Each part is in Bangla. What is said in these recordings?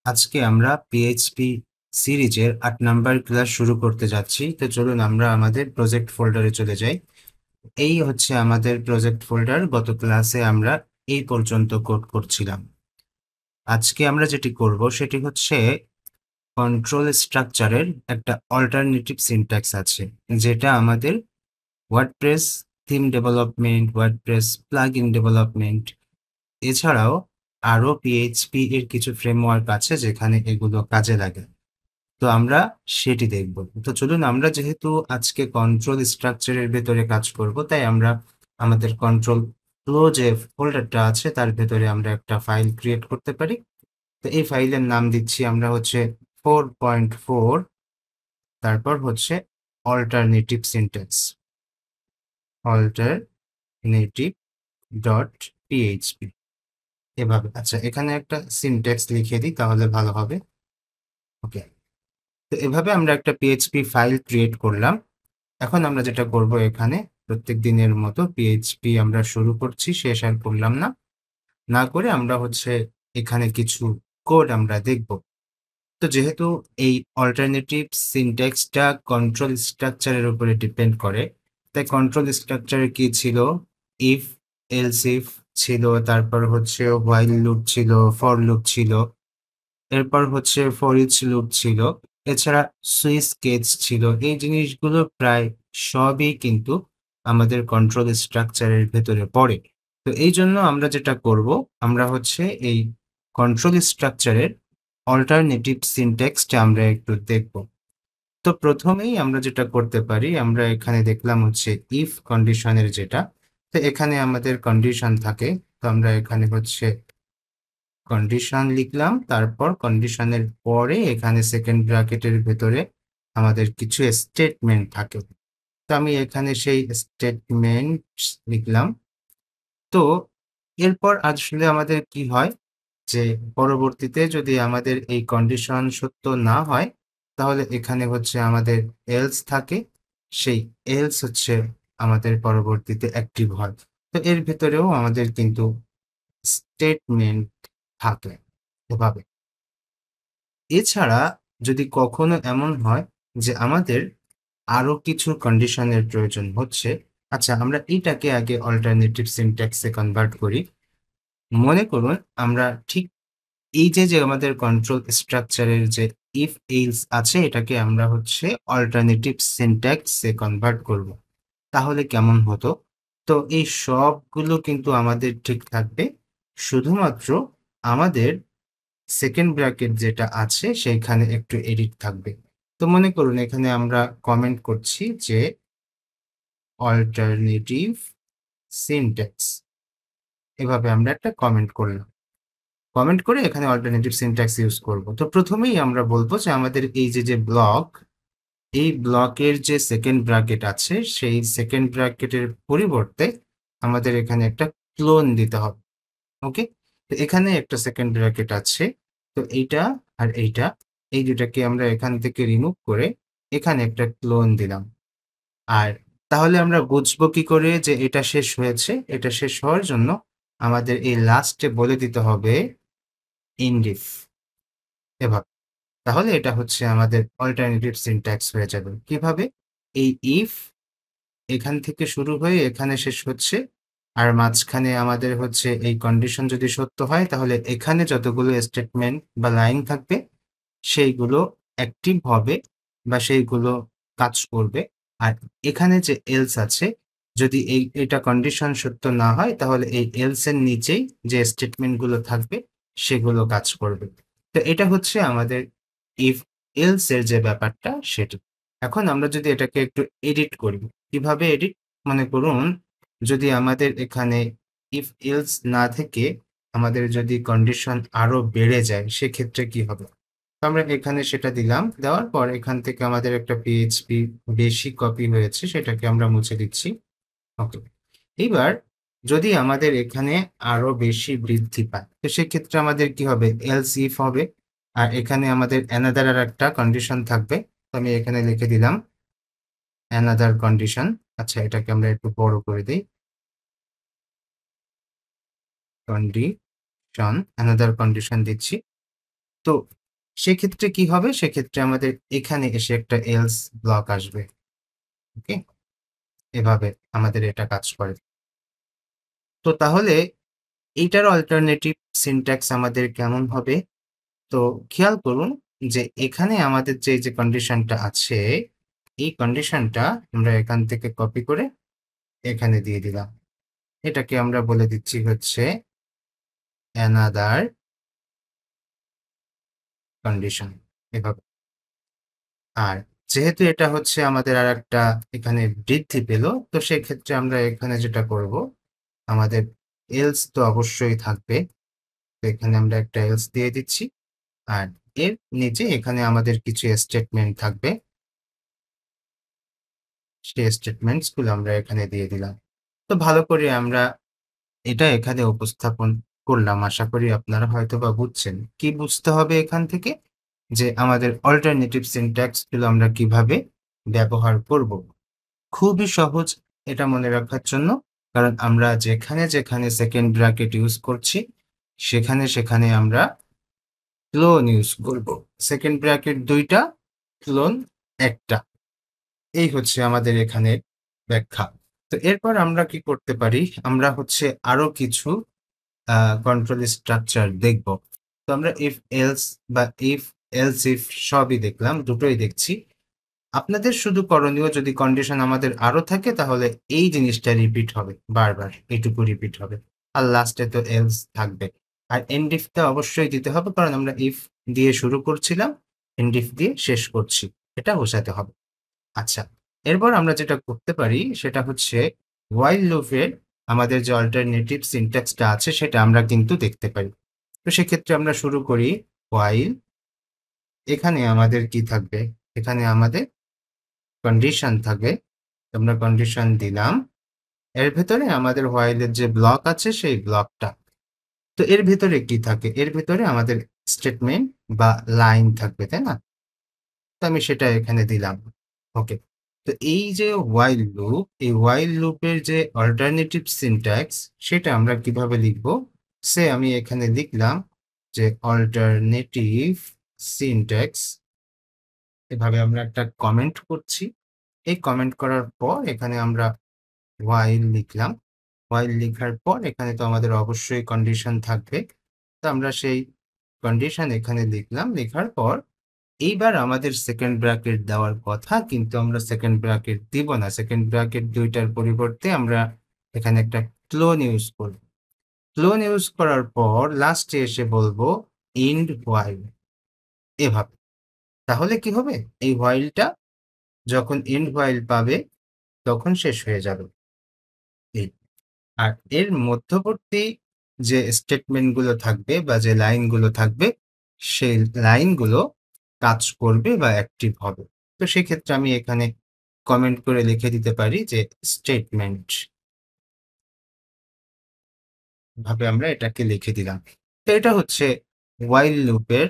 আজকে আমরা পিএইচপি সিরিজের ৮ নাম্বার ক্লাস শুরু করতে যাচ্ছি। তো চলুন আমরা আমাদের প্রজেক্ট ফোল্ডারে চলে যাই। এই হচ্ছে আমাদের প্রজেক্ট ফোল্ডার। গত ক্লাসে আমরা এই পর্যন্ত কোড করছিলাম। আজকে আমরা যেটি করব সেটি হচ্ছে কন্ট্রোল স্ট্রাকচারের একটা অল্টারনেটিভ সিনট্যাক্স আছে, যেটা আমাদের WordPress theme development, WordPress plugin development, এছাড়াও আরও পিএইচপি এর কিছু ফ্রেমওয়ার্ক আছে যেখানে এগুলো কাজে লাগে। তো আমরা সেটি দেখব। তো চলুন, আমরা যেহেতু আজকে কন্ট্রোল স্ট্রাকচারের ভেতরে কাজ করব, তাই আমরা আমাদের কন্ট্রোল ফ্লো যে ফোল্ডারটা আছে তার ভেতরে আমরা একটা ফাইল ক্রিয়েট করতে পারি। তো এই ফাইলের নাম দিচ্ছি আমরা হচ্ছে 4.4, তারপর হচ্ছে alternative syntax, alternative dot PHP. এভাবে। আচ্ছা, এখানে একটা সিনট্যাক্স লিখে দিই তাহলে ভালো হবে। ওকে, তো এভাবে আমরা একটা পিএইচপি ফাইল ক্রিয়েট করলাম। এখন আমরা যেটা করব, এখানে প্রত্যেক দিনের মতো পিএইচপি আমরা শুরু করছি, শেষ আর করলাম না। না করে আমরা হচ্ছে এখানে কিছু কোড আমরা দেখব। তো যেহেতু এই অল্টারনেটিভ সিনট্যাক্সটা কন্ট্রোল স্ট্রাকচারের উপরে ডিপেন্ড করে, তাই কন্ট্রোল স্ট্রাকচারে কি ছিল, ইফ এলস ইফ ছিল, তারপর হচ্ছে হোয়াইল লুপ ছিল, ফর লুপ ছিল, এরপর হচ্ছে ফর ইচ লুপ ছিল, এছাড়া সুইচ কেস ছিল। এই জিনিসগুলো প্রায় সবই কিন্তু আমাদের কন্ট্রোল স্ট্রাকচারের ভেতরে পড়ে। তো এই জন্য আমরা যেটা করব, আমরা হচ্ছে এই কন্ট্রোল স্ট্রাকচারের অল্টারনেটিভ সিনট্যাক্সটা আমরা একটু দেখব। তো প্রথমেই আমরা যেটা করতে পারি, আমরা এখানে দেখলাম হচ্ছে ইফ কন্ডিশনের যেটা। তো এখানে আমাদের কন্ডিশন থাকে, তো আমরা এখানে হচ্ছে কন্ডিশন লিখলাম, তারপর কন্ডিশনের পরে এখানে সেকেন্ড ব্র্যাকেটের ভেতরে আমাদের কিছু স্টেটমেন্ট থাকে। তো আমি এখানে সেই স্টেটমেন্ট লিখলাম। তো এরপর আসলে আমাদের কি হয়, যে পরবর্তীতে যদি আমাদের এই কন্ডিশন সত্য না হয়, তাহলে এখানে হচ্ছে আমাদের এলস থাকে। সেই এলস হচ্ছে আমাদের পরবর্তীতে অ্যাক্টিভ হয়। তো এর ভেতরেও আমাদের কিন্তু স্টেটমেন্ট থাকে এভাবে। এছাড়া যদি কখনো এমন হয় যে আমাদের আরো কিছু কন্ডিশনের প্রয়োজন হচ্ছে, আচ্ছা আমরা এটাকে আগে অল্টারনেটিভ সিনট্যাক্সে কনভার্ট করি। মনে করুন আমরা ঠিক এই যে আমাদের কন্ট্রোল স্ট্রাকচারের যে ইফ এলস আছে, এটাকে আমরা হচ্ছে অল্টারনেটিভ সিনট্যাক্সে কনভার্ট করব। তাহলে কেমন হতো? তো এই সবগুলো কিন্তু আমাদের ঠিক থাকবে, শুধুমাত্র আমাদের সেকেন্ড ব্র্যাকেট যেটা আছে সেইখানে একটু এডিট থাকবে। তো মনে করুন এখানে আমরা কমেন্ট করছি যে অল্টারনেটিভ সিনট্যাক্স, এভাবে আমরা একটা কমেন্ট করলাম। কমেন্ট করে এখানে অল্টারনেটিভ সিনট্যাক্স ইউজ করব। তো প্রথমেই আমরা বলবো যে আমাদের এই যে ব্লক, এই ব্লকের যে সেকেন্ড ব্র্যাকেট আছে সেই সেকেন্ড ব্র্যাকেটের পরিবর্তে আমাদের এখানে একটা ক্লোন দিতে হবে। ওকে, তো এখানে একটা সেকেন্ড ব্র্যাকেট আছে। তো এইটা আর এইটা, এই দুটাকে আমরা এখান থেকে রিমুভ করে এখানে একটা ক্লোন দিলাম। আর তাহলে আমরা বুঝবো কি করে যে এটা শেষ হয়েছে? এটা শেষ হওয়ার জন্য আমাদের এই লাস্টে বলে দিতে হবে ইনডিফ, এভাবে। তাহলে এটা হচ্ছে আমাদের অল্টারনেটিভ সিনট্যাক্স হয়ে যাবে। কিভাবে? এই ইফ এখান থেকে শুরু হয়ে এখানে শেষ হচ্ছে, আর মাঝখানে আমাদের হচ্ছে এই কন্ডিশন যদি সত্য হয়, তাহলে এখানে যতগুলো স্টেটমেন্ট বা লাইন থাকবে সেইগুলো অ্যাক্টিভ হবে বা সেইগুলো কাজ করবে। আর এখানে যে এলস আছে, যদি এটা কন্ডিশন সত্য না হয়, তাহলে এই এলস এর নিচেই যে স্টেটমেন্টগুলো থাকবে সেগুলো কাজ করবে। তো এটা হচ্ছে আমাদের ইফ এলস এর যে ব্যাপারটা সেটা। এখন আমরা যদি এটাকে একটু এডিট করি, কিভাবে এডিট? মনে করুন যদি আমাদের এখানে ইফ এলস না থেকে আমাদের যদি কন্ডিশন আরো বেড়ে যায়, সেক্ষেত্রে কি হবে? তো আমরা এখানে সেটা দিলাম। দেওয়ার পর এখান থেকে আমাদের একটা পিএইচপি বেশি কপি হয়েছে, সেটাকে আমরা মুছে দিচ্ছি। ওকে, এইবার যদি আমাদের এখানে আরো বেশি বৃদ্ধি পায়, তো সেক্ষেত্রে আমাদের কি হবে? এলস ইফ হবে। আর এখানে আমাদের অ্যানাদার আর একটা কন্ডিশন থাকবে। তো আমি এখানে লিখে দিলাম অ্যানাদার কন্ডিশন। আচ্ছা, এটাকে আমরা একটু বড় করে দিই। কন্ডিশন, অ্যানাদার কন্ডিশন দিচ্ছি। তো সেক্ষেত্রে কি হবে? সেক্ষেত্রে আমাদের এখানে এসে একটা এলস ব্লক আসবে। ওকে? এভাবে আমাদের এটা কাজ করে। তো তাহলে এইটার অল্টারনেটিভ সিনট্যাক্স আমাদের কেমন হবে? তো খেয়াল করুন যে এখানে আমাদের যে কন্ডিশনটা আছে, এই কন্ডিশনটা আমরা এখান থেকে কপি করে এখানে দিয়ে দিলাম। এটাকে আমরা বলে দিচ্ছি হচ্ছে অ্যানাদার কন্ডিশন, এভাবে। আর যেহেতু এটা হচ্ছে আমাদের আরেকটা এখানে বৃদ্ধি পেল, তো সেক্ষেত্রে আমরা এখানে যেটা করব, আমাদের এলস তো অবশ্যই থাকবে। তো এখানে আমরা একটা এলস দিয়ে দিচ্ছি। আর এর নিচে এখানে আমাদের কিছু স্টেটমেন্ট থাকবে। সেই স্টেটমেন্টস গুলো আমরা এখানে দিয়ে দিলাম। তো ভালো করে আমরা এটা এখানে উপস্থাপন করলাম। আশা করি আপনারা হয়তোবা বুঝছেন। কি বুঝতে হবে এখান থেকে? যে আমাদের অল্টারনেটিভ সিনট্যাক্স গুলো আমরা কিভাবে ব্যবহার করব। খুবই সহজ এটা মনে রাখার জন্য। কারণ আমরা যেখানে সেকেন্ড ব্র্যাকেট ইউজ করছি, সেখানে আমরা ক্লোন ইউজ করব। সেকেন্ড ব্র্যাকেট ২ টা, ক্লোন ১ টা। এই হচ্ছে আমাদের এখানের ব্যাখ্যা। তো এরপর আমরা কি করতে পারি? আমরা হচ্ছে আরো কিছু কন্ট্রোল স্ট্রাকচার দেখব। তো আমরা ইফ এলস বা ইফ এলস ইফ সবই দেখলাম, দুটোই দেখছি। আপনাদের শুধু করণীয়, যদি কন্ডিশন আমাদের আরো থাকে তাহলে এই জিনিসটা রিপিট হবে বারবার, এইটুকু রিপিট হবে। আর লাস্টে তো এলস থাকবে। আর এন্ড ইফটা অবশ্যই দিতে হবে, কারণ আমরা ইফ দিয়ে শুরু করছিলাম, এন্ড ইফ দিয়ে শেষ করছি। এটা বোঝাতে হবে। আচ্ছা, এরপর আমরা যেটা করতে পারি সেটা হচ্ছে হোয়াইল লুপের আমাদের যে অল্টারনেটিভ সিনট্যাক্সটা আছে সেটা আমরা কিন্তু দেখতে পারি। তো সেক্ষেত্রে আমরা শুরু করি হোয়াইল। এখানে আমাদের কি থাকবে? এখানে আমাদের কন্ডিশন থাকবে। আমরা কন্ডিশন দিলাম। এর ভেতরে আমাদের হোয়াইলের যে ব্লক আছে সেই ব্লকটা। তো এর ভেতরে কি থাকে? এর ভেতরে আমাদের স্টেটমেন্ট বা লাইন থাকবে, তাই না? তো আমি সেটা এখানে দিলাম। ওকে। তো এই যে হোয়াইল লুপ, এই হোয়াইল লুপের যে অল্টারনেটিভ সিনট্যাক্স সেটা আমরা কিভাবে লিখব? আমি এখানে লিখলাম যে অল্টারনেটিভ সিনট্যাক্স, এভাবে আমরা একটা কমেন্ট করছি। এই কমেন্ট করার পর এখানে আমরা হোয়াইল লিখলাম। হোয়াইল লিখার পর এখানে তো আমাদের অবশ্যই কন্ডিশন থাকবে। তো আমরা সেই কন্ডিশন এখানে লিখলাম। লেখার পর এইবার আমাদের সেকেন্ড ব্র্যাকেট দেওয়ার কথা, কিন্তু আমরা সেকেন্ড ব্র্যাকেট দিব না। সেকেন্ড ব্র্যাকেট ২ টার পরিবর্তে আমরা এখানে একটা ক্লোন ইউজ করব। ক্লোন ইউজ করার পর লাস্টে এসে বলবো এন্ড হোয়াইল, এভাবে। তাহলে কি হবে? এই হোয়াইলটা যখন এন্ড হোয়াইল পাবে তখন শেষ হয়ে যাবে। এই। আর এর মধ্যবর্তী যে স্টেটমেন্টগুলো থাকবে বা যে লাইনগুলো থাকবে, সেই লাইনগুলো কাজ করবে বা অ্যাক্টিভ হবে। তো সেক্ষেত্রে আমি এখানে কমেন্ট করে লিখে দিতে পারি যে স্টেটমেন্ট, ভাবে আমরা এটাকে লিখে দিলাম। তো এটা হচ্ছে হোয়াইল লুপের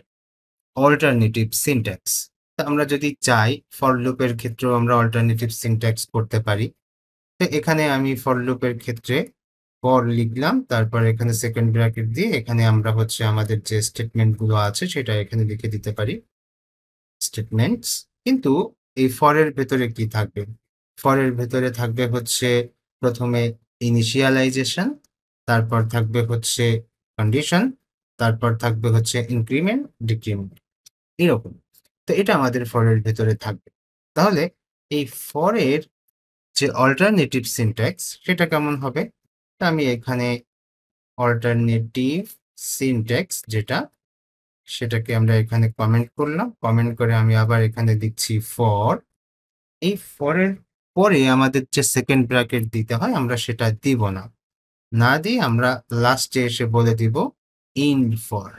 অল্টারনেটিভ সিনট্যাক্স। তো আমরা যদি চাই ফর লুপের ক্ষেত্রেও আমরা অল্টারনেটিভ সিনট্যাক্স করতে পারি। তো এখানে আমি ফর লুপের ক্ষেত্রে ফর লিখলাম, তারপর এখানে সেকেন্ড ব্র্যাকেট দিয়ে এখানে আমরা হচ্ছে আমাদের যে স্টেটমেন্ট গুলো আছে সেটা এখানে লিখে দিতে পারি স্টেটমেন্টস। কিন্তু এই ফরের ভেতরে কি থাকবে? ফরের ভেতরে থাকবে হচ্ছে প্রথমে ইনিশিয়ালাইজেশন, তারপর থাকবে হচ্ছে কন্ডিশন, তারপর থাকবে হচ্ছে ইনক্রিমেন্ট, ডিক্রিমেন্ট, এরকম। তো এটা আমাদের ফরের ভেতরে থাকবে। তাহলে এই ফরের যে অল্টারনেটিভ সিনট্যাক্স সেটা কেমন হবে? তা আমি এখানে অল্টারনেটিভ সিনট্যাক্স যেটা, সেটাকে আমরা এখানে কমেন্ট করলাম। কমেন্ট করে আমি আবার এখানে দিচ্ছি ফর। এই ফরের পরে আমাদের যে সেকেন্ড ব্র্যাকেট দিতে হয় আমরা সেটা দিব না। না দিয়ে আমরা লাস্টে এসে বলে দিব ইন্ড ফর।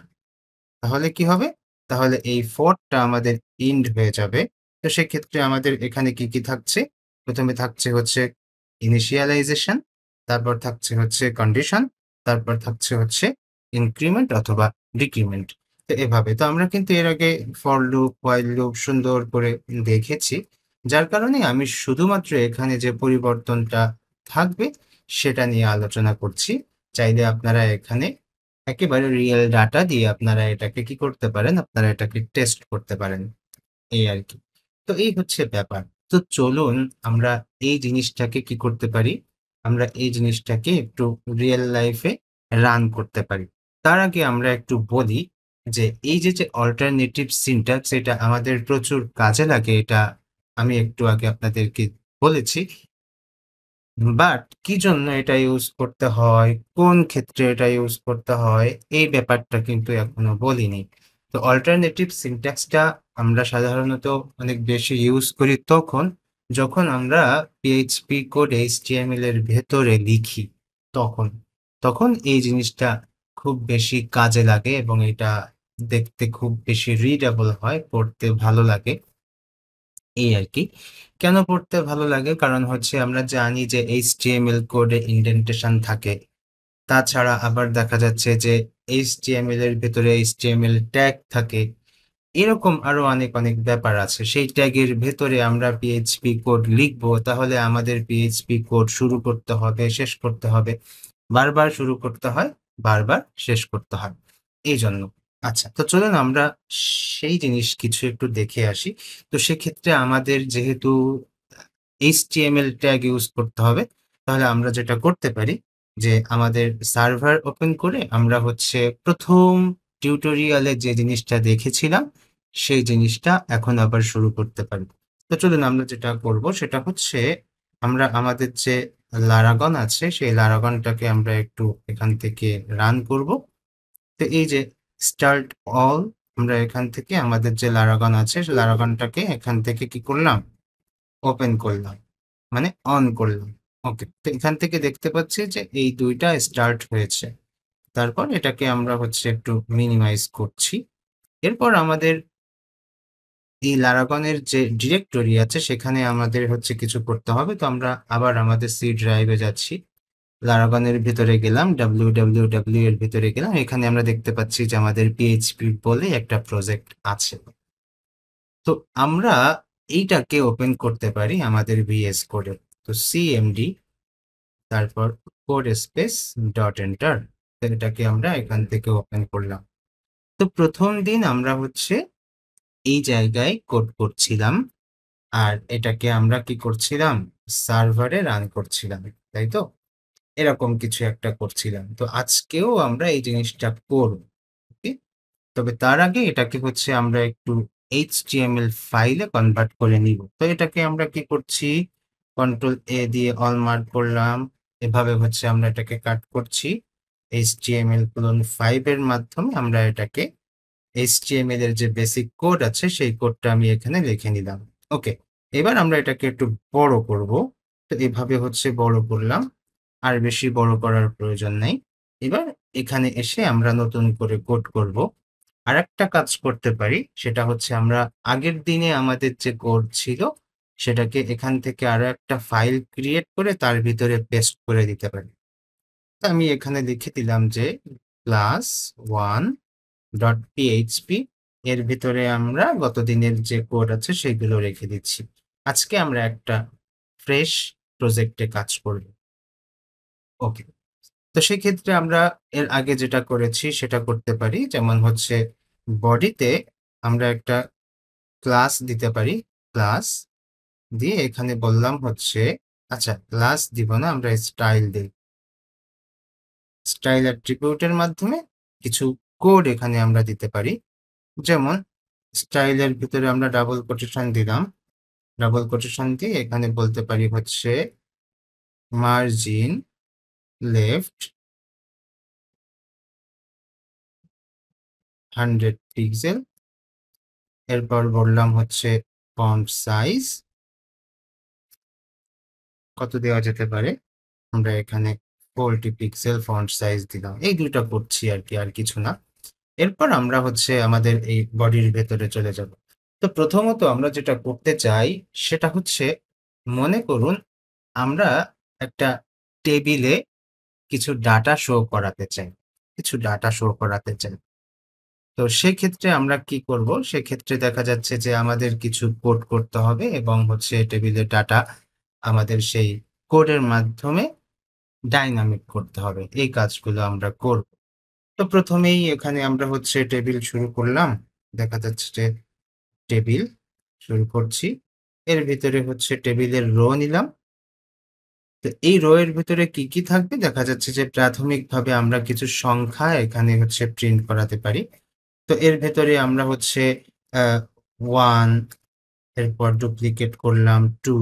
তাহলে কি হবে? তাহলে এই ফরটা আমাদের ইন্ড হয়ে যাবে। তো সেক্ষেত্রে আমাদের এখানে কি থাকছে? প্রথমে থাকছে হচ্ছে ইনিশিয়ালাইজেশন, তারপর থাকছে হচ্ছে কন্ডিশন, তারপর থাকছে হচ্ছে ইনক্রিমেন্ট অথবা ডিক্রিমেন্ট। তো এভাবে। তো আমরা কিন্তু এর আগে ফর লুপ, হোয়াইল লুপ সুন্দর করে দেখেছি। যার কারণে আমি শুধুমাত্র এখানে যে পরিবর্তনটা থাকবে সেটা নিয়ে আলোচনা করছি। চাইলে আপনারা এখানে একেবারে রিয়েল ডাটা দিয়ে আপনারা এটাকে কি করতে পারেন? আপনারা এটাকে টেস্ট করতে পারেন। এই আরকি। তো এই হচ্ছে ব্যাপার। তো চলুন আমরা এই জিনিসটাকে কি করতে পারি? আমরা এই জিনিসটাকে একটু রিয়াল লাইফে রান করতে পারি। তার আগে আমরা একটু বলি যে এই যে অল্টারনেটিভ সিনট্যাক্স এটা আমাদের প্রচুর কাজে লাগে। এটা আমি একটু আগে আপনাদেরকে বলেছি। বাট কি জন্য এটা ইউজ করতে হয়, কোন ক্ষেত্রে এটা ইউজ করতে হয়, এই ব্যাপারটা কিন্তু এখনো বলিনি। তো অল্টারনেটিভ সিনট্যাক্সটা আমরা সাধারণত অনেক বেশি ইউজ করি তখন, যখন আমরা PHP কোড HTML এর ভেতরে লিখি তখন। তখন এই জিনিসটা খুব বেশি কাজে লাগে এবং এটা দেখতে খুব বেশি রিডেবল হয়, পড়তে ভালো লাগে। এই আরকি। কেন পড়তে ভালো লাগে? কারণ হচ্ছে আমরা জানি যে HTML কোডে ইনডেন্টেশন থাকে। তাছাড়া আবার দেখা যাচ্ছে যে HTML এর ভেতরে HTML ট্যাগ থাকে। এরকম আরো অনেক, অনেক ব্যাপার আছে। সেই ট্যাগের ভেতরে আমরা PHP কোড লিখবো, তাহলে আমাদের PHP কোড শুরু করতে হবে, শেষ করতে হবে। বারবার শুরু করতে হয়, বারবার শেষ করতে হয়। এইজন্য। আচ্ছা, তো চলুন আমরা সেই জিনিস কিছু একটু দেখে আসি। তো সেক্ষেত্রে আমাদের যেহেতু HTML ট্যাগ ইউজ করতে হবে, তাহলে আমরা যেটা করতে পারি যে আমাদের সার্ভার ওপেন করে আমরা হচ্ছে ১ম টিউটোরিয়ালে যে জিনিসটা দেখেছিলাম, সেই জিনিসটা এখন আবার শুরু করতে পারি। তো চলুন আমরা যেটা করব সেটা হচ্ছে আমরা আমাদের যে Laragon আছে, সেই Laragonটাকে আমরা একটু এখান থেকে রান করব। তো এই যে স্টার্ট অল, আমরা এখান থেকে আমাদের যে Laragon আছে, সেই Laragonটাকে এখান থেকে কি করলাম? ওপেন করলাম। মানে অন করলাম। ওকে। তো এখান থেকে দেখতে পাচ্ছি যে এই ২ টা স্টার্ট হয়েছে। তারপর এটাকে আমরা হচ্ছে একটু মিনিমাইজ করছি। এরপর আমাদের এই Laragon এর যে ডিরেক্টরি আছে সেখানে আমাদের হচ্ছে কিছু করতে হবে। তো আমরা আবার আমাদের সি ড্রাইভে যাচ্ছি। Laragon এর ভেতরে গেলাম, www এর ভেতরে গেলাম। এখানে আমরা দেখতে পাচ্ছি যে আমাদের PHP বলে একটা প্রজেক্ট আছে। তো আমরা এইটাকে ওপেন করতে পারি আমাদের VS কোডে। তো cmd তারপর কোড স্পেস ডট এন্টার। তো এটাকে আমরা এখান থেকে ওপেন করলাম। তো ১ম দিন আমরা হচ্ছে এই জায়গায় কোড করছিলাম। আর এটাকে আমরা কি করছিলাম? সার্ভারে রান করছিলাম। তাই তো? এরকম কিছু একটা করছিলাম। তো আজকেও আমরা এই জিনিসটা করব। ওকে? তবে তার আগে এটাকে হচ্ছে আমরা একটু HTML ফাইলে কনভার্ট করে নিব। তো এটাকে আমরা কি করছি? কন্ট্রোল A দিয়ে অল মার্ক করলাম। এভাবে হচ্ছে আমরা এটাকে কাট করছি। HTML:5 এর মাধ্যমে আমরা এটাকে HTML এর যে বেসিক কোড আছে সেই কোডটা আমি এখানে লিখে নিলাম। ওকে। এবার আমরা এটাকে একটু বড় করব। তো এভাবে হচ্ছে বড় করলাম। আর বেশি বড় করার প্রয়োজন নেই। এবার এখানে এসে আমরা নতুন করে কোড করব। আরেকটা কাজ করতে পারি, সেটা হচ্ছে আমরা আগের দিনে আমাদের যে কোড ছিল সেটাকে এখান থেকে আরো একটা ফাইল ক্রিয়েট করে তার ভিতরে পেস্ট করে দিতে পারি। তো আমি এখানে লিখে দিলাম যে class1.php এর ভিতরে আমরা গত দিনের যে কোড আছে সেগুলো রেখে দিচ্ছি। আজকে আমরা একটা ফ্রেশ প্রজেক্টে কাজ করব। ওকে। তো সেক্ষেত্রে আমরা এর আগে যেটা করেছি সেটা করতে পারি। যেমন হচ্ছে বডিতে আমরা একটা ক্লাস দিতে পারি। ক্লাস দিয়ে এখানে বললাম হচ্ছে আচ্ছা, ক্লাস দিব না, আমরা স্টাইল দেই। স্টাইল অ্যাট্রিবিউটের মাধ্যমে কিছু কোড এখানে আমরা দিতে পারি। যেমন স্টাইলের ভিতরে আমরা ডাবল কোটেশন দিলাম। ডাবল কোটেশন দিয়ে এখানে বলতে পারি হচ্ছে মার্জিন লেফট 100 পিক্সেল। এরপর বললাম হচ্ছে ফন্ট সাইজ কত দেওয়া যেতে পারে? আমরা এখানে 40 পিক্সেল ফন্ট সাইজ দিলাম। এই ২ টা করছি আরকি, আর কিছু না। এরপর আমরা হচ্ছে আমাদের এই বডির ভেতরে চলে যাব। তো প্রথমত আমরা যেটা করতে চাই সেটা হচ্ছে, মনে করুন আমরা একটা টেবিলে কিছু ডাটা শো করাতে চাই। কিছু ডাটা শো করাতে চাই। তো সেক্ষেত্রে আমরা কি করব? সেক্ষেত্রে দেখা যাচ্ছে যে আমাদের কিছু কোড করতে হবে এবং হচ্ছে টেবিলের ডাটা আমাদের সেই কোডের মাধ্যমে ডাইনামিক করতে হবে। এই কাজগুলো আমরা করব। তো প্রথমেই এখানে আমরা হচ্ছে টেবিল শুরু করলাম। দেখা যাচ্ছে যে টেবিল শুরু করছি। এর ভিতরে হচ্ছে টেবিলের রো নিলাম। তো এই রো এর ভিতরে কি থাকবে? দেখা যাচ্ছে যে প্রাথমিকভাবে আমরা কিছু সংখ্যা এখানে হচ্ছে প্রিন্ট করাতে পারি। তো এর ভেতরে আমরা হচ্ছে আ 1, এরপর ডুপ্লিকেট করলাম 2,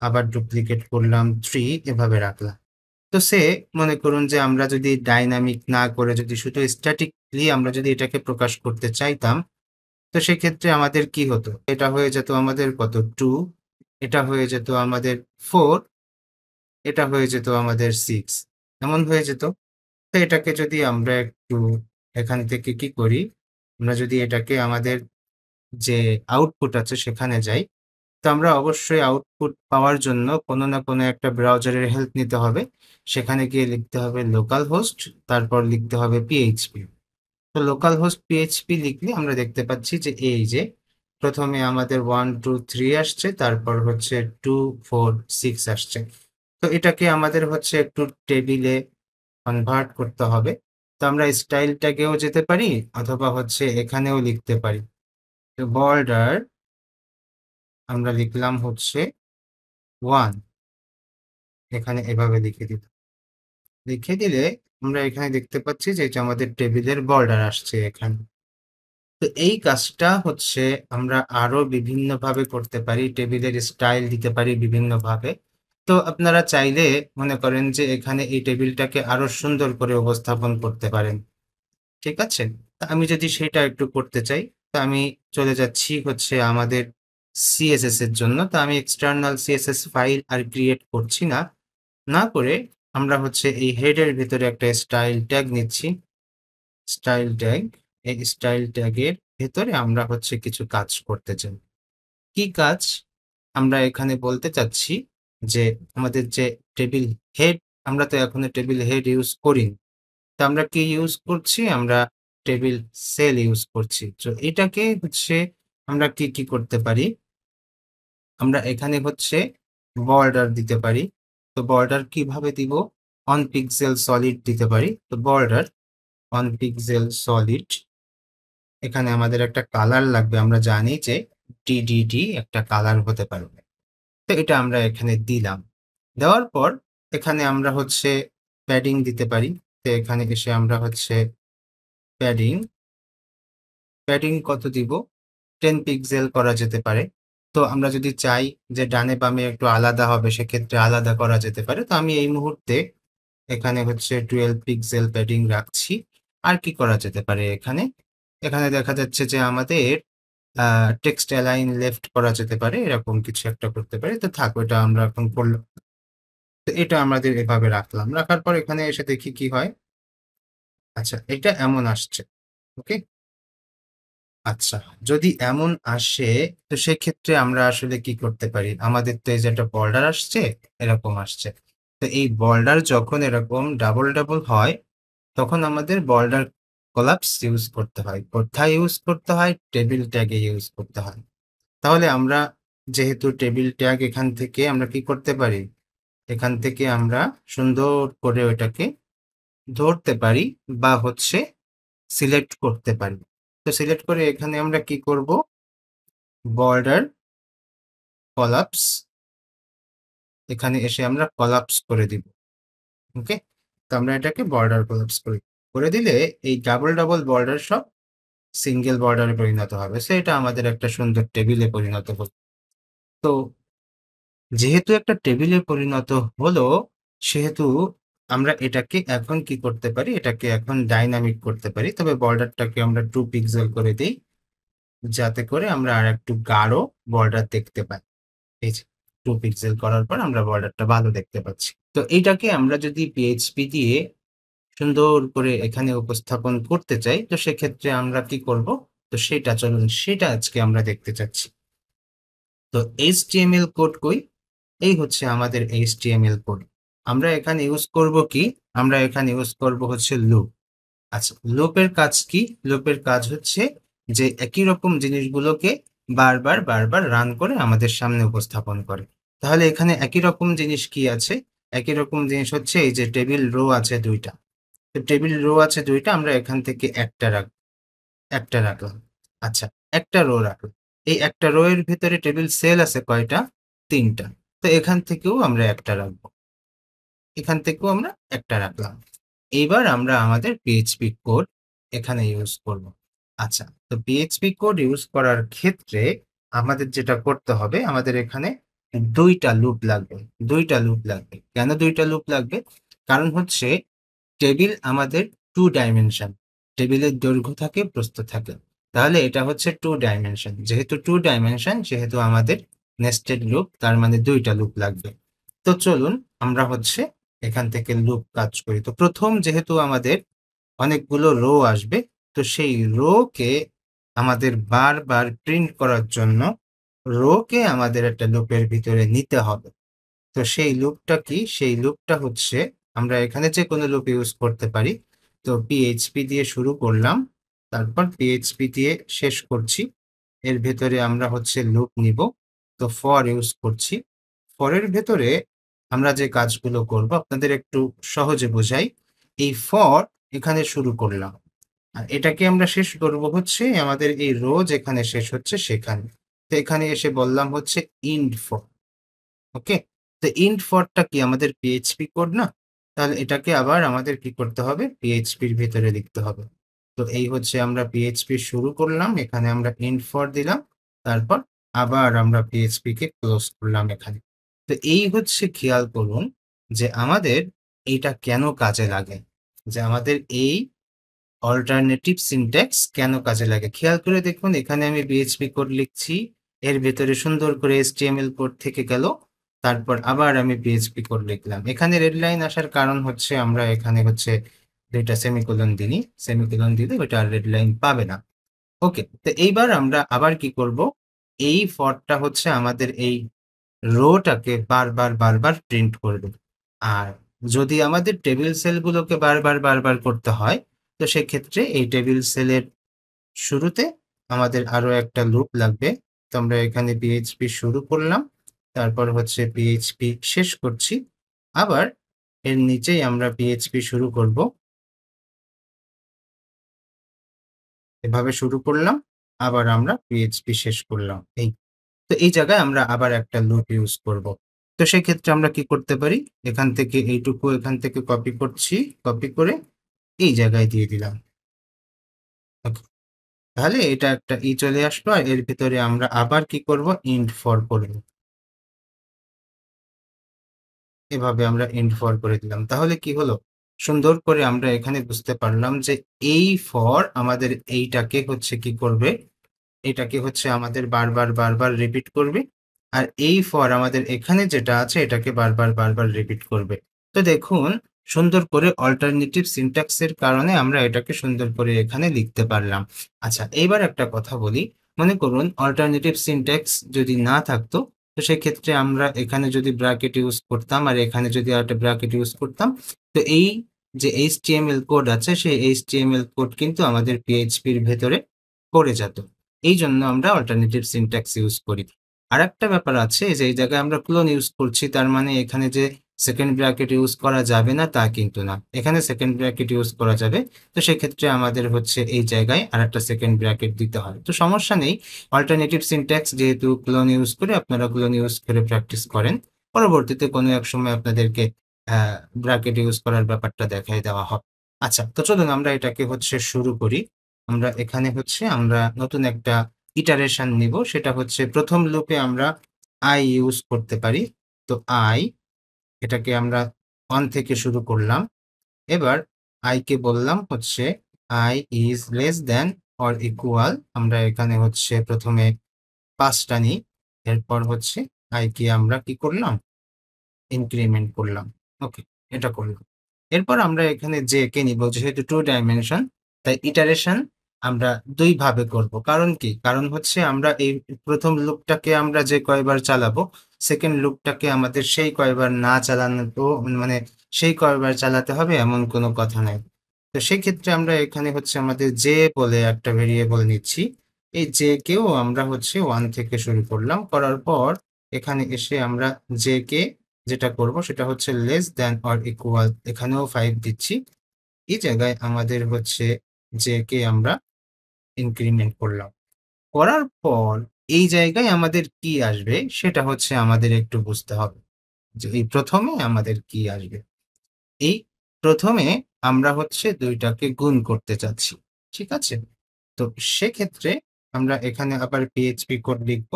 আবার ডুপ্লিকেট করলাম 3, এভাবে রাখলাম। তো মনে করুন যে আমরা যদি ডাইনামিক না করে যদি শুধু স্ট্যাটিকলি আমরা যদি এটাকে প্রকাশ করতে চাইতাম, তো সেক্ষেত্রে আমাদের কি হতো? এটা হয়ে যেত আমাদের কত? 2, এটা হয়ে যেত আমাদের 4, এটা হয়ে যেত আমাদের 6, এমন হয়ে যেত। তো এটাকে যদি আমরা একটু এখান থেকে কি করি? আমরা যদি এটাকে আমাদের যে আউটপুট আছে সেখানে যাই, তো আমরা অবশ্যই আউটপুট পাওয়ার জন্য কোনো না কোনো একটা ব্রাউজারের হেল্প নিতে হবে। সেখানে গিয়ে লিখতে হবে লোকাল হোস্ট, তারপর লিখতে হবে PHP। তো লোকাল হোস্ট PHP লিখলে আমরা দেখতে পাচ্ছি যে এই যে প্রথমে আমাদের 1, 2, 3 আসছে, তারপর হচ্ছে 2, 4, 6 আসছে। তো এটাকে আমাদের হচ্ছে একটু টেবিলে কনভার্ট করতে হবে। তো আমরা স্টাইল ট্যাগেও যেতে পারি অথবা হচ্ছে এখানেও লিখতে পারি। তো বর্ডার আমরা লিখলাম হচ্ছে 1, এখানে এভাবে লিখে দিলাম। লিখে দিলে আমরা এখানে দেখতে পাচ্ছি যে এটা আমাদের টেবিলের বর্ডার আসছে এখানে। তো এই কাজটা হচ্ছে আমরা আরো বিভিন্নভাবে করতে পারি, টেবিলের স্টাইল দিতে পারি বিভিন্নভাবে। তো আপনারা চাইলে মনে করেন যে এখানে এই টেবিলটাকে আরো সুন্দর করে উপস্থাপন করতে পারেন। ঠিক আছে? তা আমি যদি সেটা একটু করতে চাই, তো আমি চলে যাচ্ছি হচ্ছে আমাদের CSS এর জন্য। তো আমি এক্সটার্নাল CSS ফাইল আর ক্রিয়েট করছি না। না করে আমরা হচ্ছে এই হেডের ভিতরে একটা স্টাইল ট্যাগ নিচ্ছি। স্টাইল ট্যাগ, এই স্টাইল ট্যাগের ভেতরে আমরা হচ্ছে কিছু কাজ করতে চাই। কি কাজ? আমরা এখানে বলতে চাচ্ছি যে আমাদের যে টেবিল হেড, আমরা তো এখনো টেবিল হেড ইউজ করিনি। তো আমরা কি ইউজ করছি? আমরা টেবিল সেল ইউজ করছি। তো এটাকে হচ্ছে আমরা কি করতে পারি? আমরা এখানে হচ্ছে বর্ডার দিতে পারি। তো বর্ডার কিভাবে দিব? অন পিক্সেল সলিড দিতে পারি। তো বর্ডার অন পিক্সেল সলিড, এখানে আমাদের একটা কালার লাগবে। আমরা জানি যে DDD একটা কালার হতে পারবে। তো এটা আমরা এখানে দিলাম। দেওয়ার পর এখানে আমরা হচ্ছে প্যাডিং দিতে পারি। তো এখানে এসে আমরা হচ্ছে প্যাডিং, প্যাডিং কত দিব? 10 পিক্সেল করা যেতে পারে। তো আমরা যদি চাই যে ডানে বামে একটু আলাদা হবে, সেক্ষেত্রে আলাদা করা যেতে পারে। তো আমি এই মুহূর্তে এখানে হচ্ছে 12 পিক্সেল প্যাডিং রাখছি। আর কি করা যেতে পারে এখানে? এখানে দেখা যাচ্ছে যে আমাদের টেক্সট অ্যালাইন লেফট করা যেতে পারে, এরকম কিছু একটা করতে পারি। তো থাক, ওটা আমরা এখন করলাম। তো এটা আমাদের এভাবে রাখলাম। রাখার পর এখানে এসে দেখি কি হয়। আচ্ছা, এটা এমন আসছে। ওকে? আচ্ছা, যদি এমন আসে তো সেক্ষেত্রে আমরা আসলে কি করতে পারি? আমাদের তো এই যে একটা বর্ডার আসছে, এরকম আসছে। তো এই বর্ডার যখন এরকম ডাবল হয়, তখন আমাদের বর্ডার কোলাপস ইউজ করতে হয়। কোথায় ইউজ করতে হয়? টেবিল ট্যাগে ইউজ করতে হয়। তাহলে আমরা যেহেতু টেবিল ট্যাগ এখান থেকে আমরা কি করতে পারি? এখান থেকে আমরা সুন্দর করে ওইটাকে ধরতে পারি বা হচ্ছে সিলেক্ট করতে পারি। তো সিলেক্ট করে এখানে আমরা কি করব? বর্ডার কলাপস, এখানে এসে আমরা কলাপস করে দিব। ওকে? তো আমরা এটাকে বর্ডার কলাপস করে দিলে এই ডাবল বর্ডার সব সিঙ্গেল বর্ডারে পরিণত হবে। সো এটা আমাদের একটা সুন্দর টেবিলে পরিণত হলো। তো যেহেতু একটা টেবিলে পরিণত হলো, সেহেতু আমরা এটাকে এখন কি করতে পারি? এটাকে এখন ডাইনামিক করতে পারি। তবে বর্ডারটাকে আমরা 2 পিক্সেল করে দেই, যাতে করে আমরা আরেকটু গাঢ় বর্ডার দেখতে পাই। এই যে 2 পিক্সেল করার পর আমরা বর্ডারটা ভালো দেখতে পাচ্ছি। তো এইটাকে আমরা যদি PHP দিয়ে সুন্দর করে এখানে উপস্থাপন করতে চাই, তো সেক্ষেত্রে আমরা কি করব? তো চলুন সেটা আজকে আমরা দেখতে চাচ্ছি। তো HTML কোড কই? এই হচ্ছে আমাদের HTML কোড। আমরা এখানে ইউজ করব কি? আমরা এখানে ইউজ করব হচ্ছে লুপ। আচ্ছা, লুপের কাজ কি? লুপের কাজ হচ্ছে যে একই রকম জিনিসগুলোকে বারবার রান করে আমাদের সামনে উপস্থাপন করে। তাহলে এখানে একই রকম জিনিস কি আছে? একই রকম জিনিস হচ্ছে এই যে টেবিল রো আছে ২ টা। তো টেবিল রো আছে ২ টা, আমরা এখান থেকে একটা রাখলাম। আচ্ছা, একটা রো রাখলাম। এই একটা রো এর ভিতরে টেবিল সেল আছে কয়টা? ৩ টা। তো এখান থেকেও আমরা একটা রাখবো। এখান থেকেও আমরা একটা রাখলাম। এইবার আমরা আমাদের PHP কোড এখানে ইউজ করব। আচ্ছা, তো PHP কোড ইউজ করার ক্ষেত্রে আমাদের যেটা করতে হবে, আমাদের এখানে ২ টা লুপ লাগবে। ২ টা লুপ লাগবে। কেন ২ টা লুপ লাগবে? কারণ হচ্ছে টেবিল আমাদের 2 ডাইমেনশন। টেবিলের দৈর্ঘ্য থাকে, প্রস্থ থাকে। তাহলে এটা হচ্ছে 2 ডাইমেনশন। যেহেতু 2 ডাইমেনশন সেহেতু আমাদের নেস্টেড লুপ, তার মানে ২ টা লুপ লাগবে। তো চলুন আমরা হচ্ছে এখান থেকে লুপ কাজ করি। তো প্রথম যেহেতু আমাদের অনেকগুলো রো আসবে, তো সেই রো কে আমাদের বারবার প্রিন্ট করার জন্য রো কে আমাদের একটা লুপের ভিতরে নিতে হবে। তো সেই লুপটা কি? সেই লুপটা হচ্ছে আমরা এখানে যেকোনো লুপ ইউজ করতে পারি। তো PHP দিয়ে শুরু করলাম, তারপর PHP দিয়ে শেষ করছি। এর ভেতরে আমরা হচ্ছে লুপ নিব। তো ফর ইউজ করছি। ফরের ভেতরে আমরা যে কাজগুলো করব আপনাদের একটু সহজে বোঝাই। এই ফর এখানে শুরু করলাম। আর এটাকে আমরা শেষ করব হচ্ছে আমাদের এই রো যেখানে শেষ হচ্ছে সেখানে। তো এখানে এসে বললাম হচ্ছে ইন্ড ফর। ওকে? তো ইন্ট ফরটা কি? আমাদের PHP কোড না? তাহলে এটাকে আবার আমাদের কি করতে হবে? PHP র ভেতরে লিখতে হবে। তো এই হচ্ছে আমরা PHP শুরু করলাম, এখানে আমরা ইন্ট ফর দিলাম, তারপর আবার আমরা PHP কে ক্লোজ করলাম এখানে। তো এই হচ্ছে খেয়াল করুন যে আমাদের এইটা কেন কাজে লাগে? যে আমাদের এই অল্টারনেটিভ সিনট্যাক্স কেন কাজে লাগে? খেয়াল করে দেখুন, এখানে আমি PHP কোড লিখছি, এর ভেতরে সুন্দর করে HTML কোড থেকে গেল, তারপর আবার আমি PHP কোড লিখলাম। এখানে রেড লাইন আসার কারণ হচ্ছে আমরা এখানে হচ্ছে ২ টা সেমিকোলন দিইনি। সেমিকোলন দিলে ওইটা আর রেড লাইন পাবে না। ওকে, তো এইবার আমরা আবার কি করব? এই ফরটা হচ্ছে আমাদের এই রোটাকে বারবার প্রিন্ট করবে। আর যদি আমাদের টেবিল সেলগুলোকে বারবার করতে হয়, তো সেক্ষেত্রে এই টেবিল সেলের শুরুতে আমাদের আরো একটা লুপ লাগবে। তো আমরা এখানে PHP শুরু করলাম, তারপর হচ্ছে PHP শেষ করছি। আবার এর নিচেই আমরা PHP শুরু করব। এভাবে শুরু করলাম, আবার আমরা PHP শেষ করলাম। তো এই জায়গায় আমরা আবার একটা লুপ ইউজ করব। তো সেক্ষেত্রে আমরা কি করতে পারি? এখান থেকে এইটুকু এখান থেকে কপি করছি, কপি করে এই জায়গায় দিয়ে দিলাম। ওকে, তাহলে এটা একটা চলে আসলো, আর এর ভিতরে আমরা আবার কি করব? ইন্ট ফর করব। এভাবে আমরা ইন্ট ফর করে দিলাম। তাহলে কি হলো? সুন্দর করে আমরা এখানে বুঝতে পারলাম যে এই ফর আমাদের এইটাকে হচ্ছে কি করবে? এটাকে হচ্ছে আমাদের বারবার রিপিট করবে। আর এই ফর আমাদের এখানে যেটা আছে এটাকে বারবার রিপিট করবে। তো দেখুন, সুন্দর করে অল্টারনেটিভ সিনট্যাক্স এর কারণে আমরা এটাকে সুন্দর করে এখানে লিখতে পারলাম। আচ্ছা, এইবার একটা কথা বলি। মনে করুন অল্টারনেটিভ সিনট্যাক্স যদি না থাকতো, তো সেক্ষেত্রে আমরা এখানে যদি ব্র্যাকেট ইউজ করতাম আর এখানে যদি আরেকটা ব্র্যাকেট ইউজ করতাম, তো এই যে HTML কোড আছে সেই HTML কোড কিন্তু আমাদের PHP র ভেতরে পড়ে যেত। এই জন্য আমরা অল্টারনেটিভ সিনট্যাক্স ইউজ করি। আরেকটা ব্যাপার আছে যে এই জায়গায় আমরা ক্লোন ইউজ করছি, তার মানে এখানে যে সেকেন্ড ব্র্যাকেট ইউজ করা যাবে না তা কিন্তু না। এখানে সেকেন্ড ব্র্যাকেট ইউজ করা যাবে। তো সেক্ষেত্রে আমাদের হচ্ছে এই জায়গায় আরেকটা সেকেন্ড ব্র্যাকেট দিতে হয়। তো সমস্যা নেই। অল্টারনেটিভ সিনট্যাক্স যেহেতু ক্লোন ইউজ করে, আপনারা ক্লোন ইউজ করে প্র্যাকটিস করেন। পরবর্তীতে কোনো এক সময় আপনাদেরকে ব্র্যাকেট ইউজ করার ব্যাপারটা দেখাই দেওয়া হবে। আচ্ছা, তো চলুন আমরা এটাকে হচ্ছে শুরু করি। আমরা এখানে হচ্ছে আমরা নতুন একটা ইটারেশন নিব, সেটা হচ্ছে প্রথম লুপে আমরা I ইউজ করতে পারি। তো I, এটাকে আমরা 1 থেকে শুরু করলাম। এবার I কে বললাম হচ্ছে I is less than or equal, আমরা এখানে হচ্ছে প্রথমে ৫ টা নিই। এরপর হচ্ছে I কে আমরা কি করলাম? ইনক্রিমেন্ট করলাম। ওকে, এটা করলাম। এরপর আমরা এখানে j কে নিব, যেহেতু 2 ডাইমেনশন তাই ইটারেশন আমরা ২ ভাবে করব। কারণ কি? কারণ হচ্ছে আমরা এই প্রথম লুপটাকে আমরা যে কয়বার চালাবো, সেকেন্ড লুপটাকে আমাদের সেই কয়বার না চালানো, মানে সেই কয়বার চালাতে হবে এমন কোনো কথা নাই। তো সেক্ষেত্রে আমরা এখানে হচ্ছে আমাদের j বলে একটা ভেরিয়েবল নিচ্ছি। এই j কেও আমরা হচ্ছে 1 থেকে শুরু করলাম। করার পর এখানে এসে আমরা j কে যেটা করব সেটা হচ্ছে লেস দ্যান অর ইকুয়াল, এখানেও 5 দিচ্ছি। এই জায়গায় আমাদের হচ্ছে যে কে আমরা ইনক্রিমেন্ট করলাম। করার পর এই জায়গায় আমাদের কি আসবে সেটা হচ্ছে আমাদের একটু বুঝতে হবে। যে এই ১ম এ আমাদের কি আসবে? এই ১ম এ আমরা হচ্ছে ২ টাকে গুণ করতে চাচ্ছি। ঠিক আছে? তো সেক্ষেত্রে আমরা এখানে আবার PHP কোড লিখব।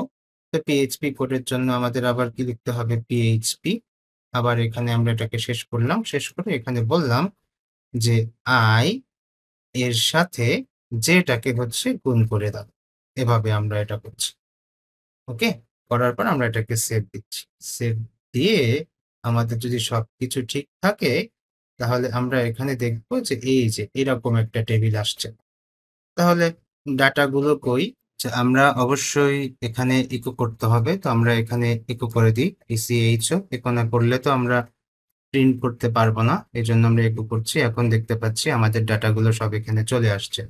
তো PHP কোডের জন্য আমাদের আবার কি লিখতে হবে? PHP আবার এখানে আমরা এটাকে শেষ করলাম। শেষ করে এখানে বললাম যে I এর সাথে যেটাকে হচ্ছে গুণ করে দাও। এভাবে আমরা এটা করছি। ওকে? করার পর আমরা এটাকে সেভ দিচ্ছি। সেভ দিয়ে আমাদের যদি সবকিছু ঠিক থাকে, তাহলে আমরা এখানে দেখব যে এই যে এরকম একটা টেবিল আসছে। তাহলে ডাটাগুলো কই? যে আমরা অবশ্যই এখানে ইকো করতে হবে। তো আমরা এখানে ইকো করে দিই echo ইকো না করলে তো আমরা প্রিন্ট করতে পারবো না। এজন্য আমরা ইকো করছি। এখন দেখতে পাচ্ছি আমাদের ডাটাগুলো সব এখানে চলে আসছে।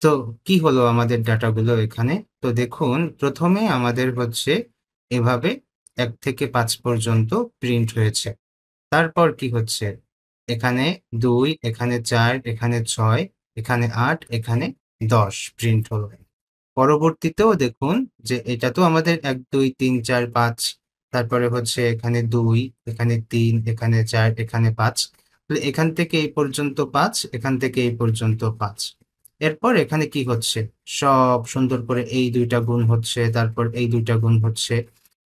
তো কি হলো আমাদের ডাটাগুলো এখানে? তো দেখুন ১ম এ আমাদের হচ্ছে এভাবে ১ থেকে ৫ পর্যন্ত প্রিন্ট হয়েছে। তারপর কি হচ্ছে? এখানে ২, এখানে ৪, এখানে ৬, এখানে ৮, এখানে ১০ প্রিন্ট হলো। পরবর্তীতেও দেখুন যে এটা তো আমাদের ১, ২, ৩, ৪, ৫ তারপরে হচ্ছে এখানে ২, এখানে ৩, এখানে ৪, এখানে ৫। তাহলে এখান থেকে এই পর্যন্ত ৫, এখান থেকে এই পর্যন্ত ৫। এরপর এখানে কি হচ্ছে? সব সুন্দর করে এই ২ টা গুণ হচ্ছে, তারপর এই ২ টা গুণ হচ্ছে।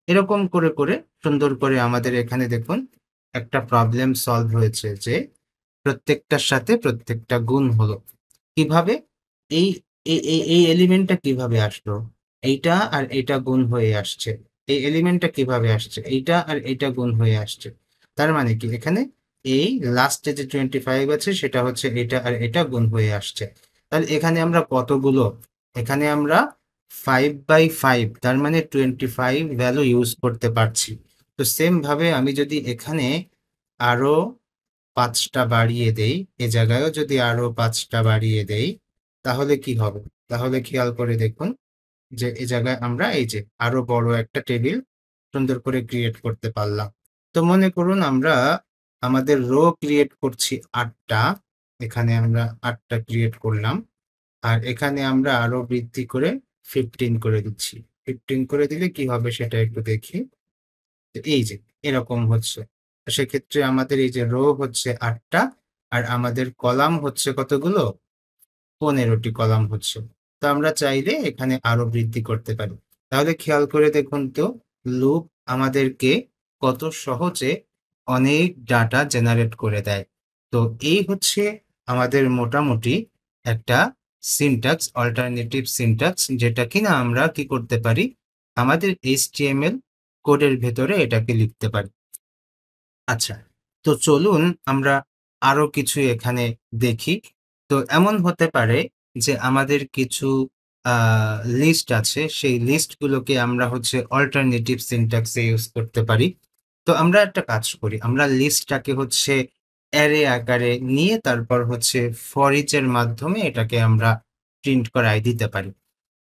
এরকম করে সুন্দর করে আমাদের এখানে দেখুন একটা প্রবলেম সলভ হয়েছে যে প্রত্যেকটার সাথে প্রত্যেকটা গুণ হলো। কিভাবে? এই এই এলিমেন্টটা কিভাবে আসলো? এইটা আর এইটা গুণ হয়ে আসছে। এই এলিমেন্টটা কিভাবে আসছে? এইটা আর এইটা গুণ হয়ে আসছে। তার মানে কি? এখানে এই লাস্টে যে 25 আছে সেটা হচ্ছে এটা আর এটা গুণ হয়ে আসছে। তাহলে এখানে আমরা কতগুলো? এখানে আমরা 5/5 তার মানে 25 ভ্যালু ইউজ করতে পারছি। তো সেম ভাবে আমি যদি এখানে আরো ৫ টা বাড়িয়ে দেই, এ জায়গায়ও যদি আরো ৫ টা বাড়িয়ে দেই, তাহলে কি হবে? তাহলে খেয়াল করে দেখুন যে এ জায়গায় আমরা এই যে আরো বড় একটা টেবিল সুন্দর করে ক্রিয়েট করতে পারলাম। তো মনে করুন আমরা আমাদের রো ক্রিয়েট করছি ৮ টা। এখানে আমরা ৮ টা ক্রিয়েট করলাম। আর এখানে আমরা আরো বৃদ্ধি করে 15 করে দিচ্ছি। 15 করে দিলে কি হবে সেটা একটু দেখি। এই যে এরকম হচ্ছে। তো সেক্ষেত্রে আমাদের এই যে রো হচ্ছে ৮ টা আর আমাদের কলাম হচ্ছে কতগুলো? ১৫ টি কলাম হচ্ছে। তো আমরা চাইলে এখানে আরো বৃদ্ধি করতে পারি। তাহলে খেয়াল করে দেখুন তো লুপ আমাদেরকে কত সহজে অনেক ডাটা জেনারেট করে দেয়। তো এই হচ্ছে আমাদের মোটামুটি একটা সিনট্যাক্স, অল্টারনেটিভ সিনট্যাক্স যেটা কিনা আমরা কি করতে পারি? আমাদের HTML কোডের ভেতরে এটাকে লিখতে পারি। আচ্ছা, তো চলুন আমরা আরো কিছু এখানে দেখি। তো এমন হতে পারে যে আমাদের কিছু আ লিস্ট আছে, সেই লিস্টগুলোকে আমরা হচ্ছে অল্টারনেটিভ সিনট্যাক্স এ ইউজ করতে পারি। তো আমরা একটা কাজ করি। আমরা লিস্টটাকে হচ্ছে অ্যারে আকারে নিয়ে তারপর হচ্ছে ফর ইচ এর মাধ্যমে এটাকে আমরা প্রিন্ট করায় দিতে পারি।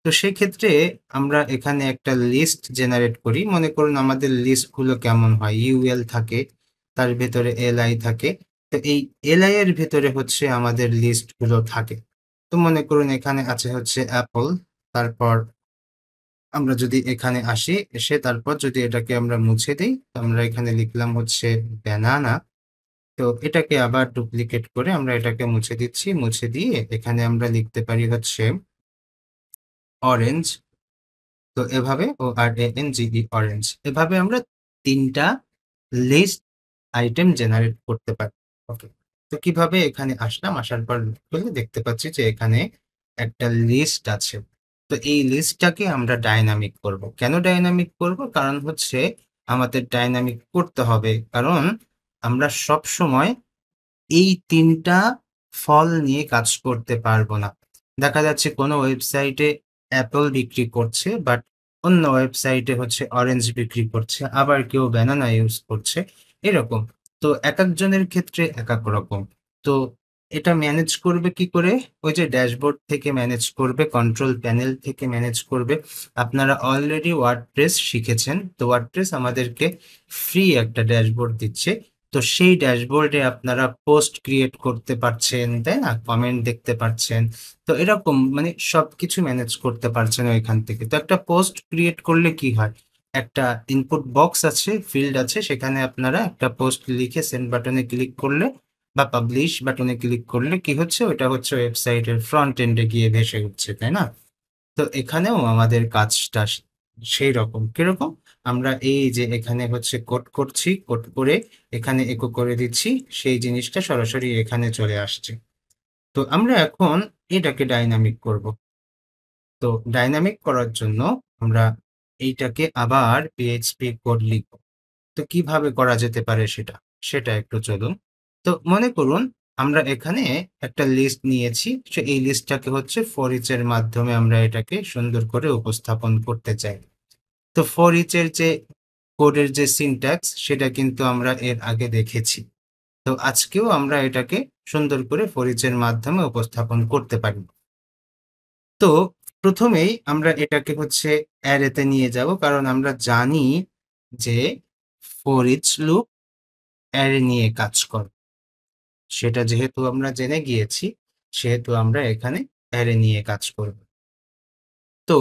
তো সেক্ষেত্রে আমরা এখানে একটা লিস্ট জেনারেট করি। মনে করুন আমাদের লিস্টগুলো কেমন হয়? UL থাকে, তার ভেতরে LI থাকে। তো এই LI এর ভেতরে হচ্ছে আমাদের লিস্টগুলো থাকে। তো মনে করুন এখানে আছে হচ্ছে অ্যাপল, তারপর আমরা যদি এখানে আসি, এসে তারপর যদি এটাকে আমরা মুছে দেই, তো আমরা এখানে লিখলাম হচ্ছে ব্যানানা। তো এটাকে আবার ডুপ্লিকেট করে আমরা এটাকে মুছে দিচ্ছি। মুছে দিয়ে এখানে আমরা লিখতে পারি হচ্ছে অরেঞ্জ। তো এভাবে ORANGE অরেঞ্জ। এভাবে আমরা ৩ টা লিস্ট আইটেম জেনারেট করতে পারি। ওকে। তো কিভাবে এখানে আসলাম, আসার পর করলে দেখতে পাচ্ছি যে এখানে একটা লিস্ট আছে। তো এই লিস্টটাকে আমরা ডায়নামিক করব। কেন ডায়নামিক করব? কারণ হচ্ছে আমাদের ডায়নামিক করতে হবে। কারণ আমরা সবসময় এই ৩ টা ফল নিয়ে কাজ করতে পারব না। দেখা যাচ্ছে কোনো ওয়েবসাইটে অ্যাপল বিক্রি করছে, বাট অন্য ওয়েবসাইটে হচ্ছে অরেঞ্জ বিক্রি করছে, আবার কেউ ব্যানানা ইউজ করছে, এরকম। তো একেকজনের ক্ষেত্রে একেক রকম। তো এটা ম্যানেজ করবে কি করে? ওই যে ড্যাশবোর্ড থেকে ম্যানেজ করবে, কন্ট্রোল প্যানেল থেকে ম্যানেজ করবে। আপনারা অলরেডি ওয়ার্ডপ্রেস শিখেছেন। তো ওয়ার্ডপ্রেস আমাদেরকে ফ্রি একটা ড্যাশবোর্ড দিচ্ছে। তো সেই ড্যাশবোর্ডে আপনারা পোস্ট ক্রিয়েট করতে পারছেন, তাই না? কমেন্ট দেখতে পাচ্ছেন। তো এরকম মানে সবকিছু ম্যানেজ করতে পারছেন ওইখান থেকে। তো একটা পোস্ট ক্রিয়েট করলে কি হয়? একটা ইনপুট বক্স আছে, ফিল্ড আছে, সেখানে আপনারা একটা পোস্ট লিখে সেন্ড বাটনে ক্লিক করলে বা পাবলিশ বাটনে ক্লিক করলে কি হচ্ছে? ওইটা হচ্ছে ওয়েবসাইটের ফ্রন্ট এন্ডে গিয়ে ভেসে উঠছে, তাই না? তো এখানেও আমাদের কাজটা সেই রকম। কিরকম? আমরা এই যে এখানে হচ্ছে কোড করছি, কোড করে এখানে একো করে দিচ্ছি, সেই জিনিসটা সরাসরি এখানে চলে আসছে। তো আমরা এখন এটাকে ডাইনামিক করব। তো ডাইনামিক করার জন্য আমরা এইটাকে আবার পিএইচপি কোড লিখব। তো কিভাবে করা যেতে পারে সেটা একটু চলুন। তো মনে করুন আমরা এখানে একটা লিস্ট নিয়েছি, এই লিস্টটাকে হচ্ছে ফর ইচ এর মাধ্যমে আমরা এটাকে সুন্দর করে উপস্থাপন করতে চাই। তো ফর ইচ এর যে কোডের যে সিনট্যাক্স সেটা কিন্তু আমরা এর আগে দেখেছি। তো আজকেও আমরা এটাকে সুন্দর করে ফর ইচ এর মাধ্যমে উপস্থাপন করতে পারি। তো প্রথমেই আমরা এটাকে হচ্ছে অ্যারেতে নিয়ে যাব, কারণ আমরা জানি যে ফর ইচ লুপ অ্যারে নিয়ে কাজ করে। সেটা যেহেতু আমরা জেনে গিয়েছি, সেহেতু আমরা এখানে অ্যারে নিয়ে কাজ করব। তো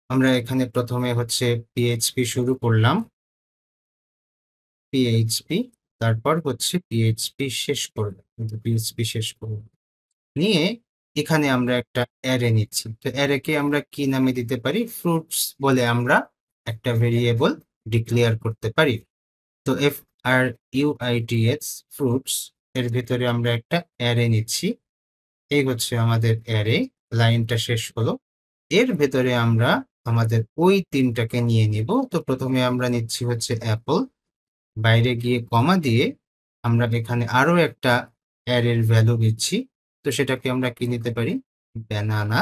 আমরা এখানে প্রথমে হচ্ছে পিএইচপি শুরু করলাম, পিএইচপি, তারপর হচ্ছে পিএইচপি শেষ করব, কিন্তু পিএইচপি শেষ করব নিয়ে এখানে আমরা একটা অ্যারে নিচ্ছি। তো অ্যারেকে আমরা কি নামে দিতে পারি? ফ্রুটস বলে আমরা একটা ভেরিয়েবল ডিক্লেয়ার করতে পারি। তো এফ আর ইউআইটিএস ফ্রুটস এর ভিতরে আমরা একটা অ্যারে নিচ্ছি। এই হচ্ছে আমাদের অ্যারে, লাইনটা শেষ হলো। এর ভেতরে আমরা আমাদের ওই তিনটাকে নিয়ে নিব। তো প্রথমে আমরা নিচ্ছি হচ্ছে অ্যাপল, বাইরে গিয়ে কমা দিয়ে আমরা এখানে আরো একটা অ্যারের ভ্যালু দিচ্ছি। তো সেটাকে আমরা কি নিতে পারি? ব্যানানা,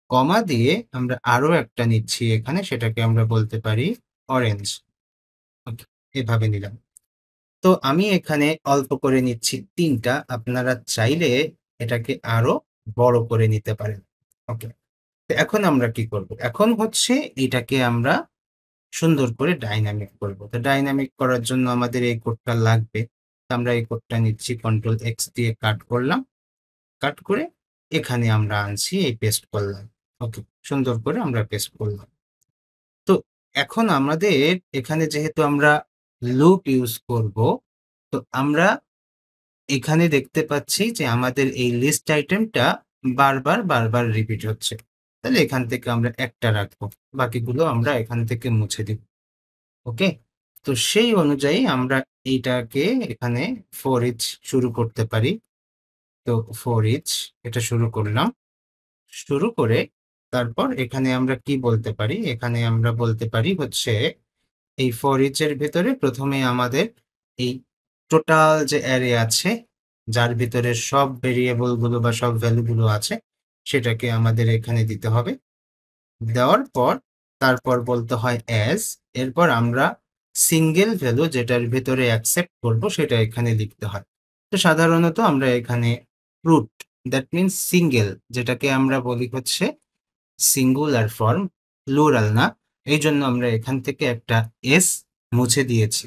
কমা দিয়ে আমরা আরো একটা নিচ্ছি এখানে, সেটাকে আমরা বলতে পারি অরেঞ্জ। ওকে, এভাবে নিলাম। তো আমি এখানে অল্প করে নিচ্ছি তিনটা, আপনারা চাইলে এটাকে আরো বড় করে নিতে পারেন। ওকে, তো এখন আমরা কি করব? এখন হচ্ছে এটাকে আমরা সুন্দর করে ডাইনামিক করব। তো ডাইনামিক করার জন্য আমাদের এই কোডটা লাগবে। তো আমরা এই কোডটা নিচ্ছি, কন্ট্রোল এক্স দিয়ে কাট করলাম, কাট করে এখানে আমরা আনছি, এই পেস্ট করলাম। ওকে, সুন্দর করে আমরা পেস্ট করলাম। তো এখন আমাদের এখানে যেহেতু আমরা লুপ ইউজ করব, তো আমরা এখানে দেখতে পাচ্ছি যে আমাদের এই লিস্ট আইটেমটা বারবার রিপিট হচ্ছে। তাহলে এখান থেকে আমরা একটা রাখবো, বাকিগুলো আমরা এখান থেকে মুছে দিব। ওকে, তো সেই অনুযায়ী আমরা এইটাকে এখানে ফর ইচ শুরু করতে পারি। তো ফর ইচ এটা শুরু করলাম, শুরু করে তারপর এখানে আমরা কি বলতে পারি? এখানে আমরা বলতে পারি হচ্ছে এই ফর ইচ এর ভেতরে প্রথমে আমাদের এই টোটাল যে অ্যারে আছে, যার ভিতরে সব ভেরিয়েবল গুলো বা সব ভ্যালু গুলো আছে, সেটাকে আমাদের এখানে দিতে হবে। দেওয়ার পর তারপর বলতে হয় অ্যাজ, এরপর আমরা সিঙ্গেল ভ্যালু যেটার ভেতরে অ্যাকসেপ্ট করব সেটা এখানে লিখতে হয়। তো সাধারণত আমরা এখানে রুট, দ্যাট মিনস সিঙ্গেল, যেটাকে আমরা বলি হচ্ছে সিঙ্গুলার ফর্ম, প্লুরাল না। এই জন্য আমরা এখান থেকে একটা এস মুছে দিয়েছি।